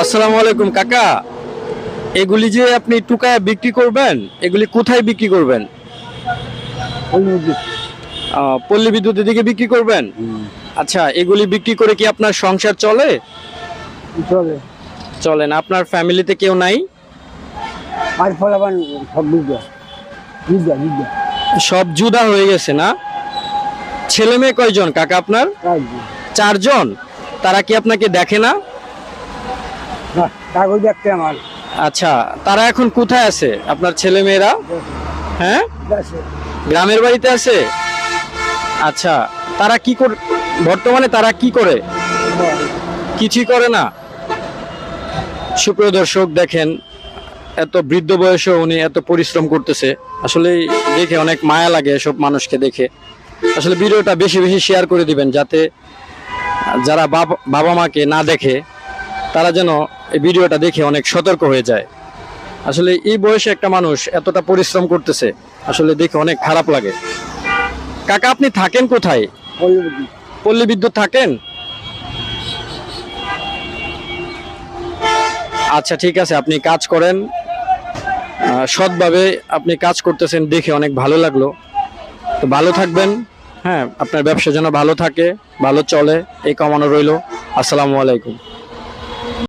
আসসালামু আলাইকুম কাকা। এগুলি যে আপনি টুকায় বিক্রি করবেন, এগুলি কোথায় বিক্রি করবেন? পল্লী বিদ্যুতের দিকে বিক্রি করবেন। আচ্ছা, এগুলি বিক্রি করে কি আপনার সংসার চলে? চলে চলে না? আপনার ফ্যামিলিতে কেউ নাই? আর ফলাফল সব বিদ্যা বিদ্যা বিদ্যা সব জুদা হয়ে গেছে না? ছেলে মেয়ে কয়জন কাকা আপনার? চারজন। তারা কি আপনাকে দেখে না? কাগজ দেখতে আমার আচ্ছা, তারা এখন কোথায় আছে আপনার ছেলে মেয়েরা? হ্যাঁ, আছে। গ্রামের বাড়িতে আছে। আচ্ছা, তারা কি করে বর্তমানে? তারা কি করে? কিছুই করে না। সুপ্রিয় দর্শক দেখেন, এত বৃদ্ধ বয়সে উনি এত পরিশ্রম করতেছে। আসলে দেখে অনেক মায়া লাগে এসব মানুষকে দেখে। আসলে ভিডিওটা বেশি বেশি শেয়ার করে দিবেন, যাতে যারা বাবা মাকে না দেখে তারা যেন এই ভিডিওটা দেখে অনেক সতর্ক হয়ে যায়। আসলে এই বয়সে একটা মানুষ এতটা পরিশ্রম করতেছে, আসলে দেখে অনেক খারাপ লাগে। কাকা, আপনি থাকেন কোথায়? পল্লী বিদ্যুৎ থাকেন? আচ্ছা ঠিক আছে, আপনি কাজ করেন, সৎভাবে আপনি কাজ করতেছেন, দেখে অনেক ভালো লাগলো। তো ভালো থাকবেন। হ্যাঁ, আপনার ব্যবসা যেন ভালো থাকে, ভালো চলে, এই কামনা রইল। আসসালামু আলাইকুম।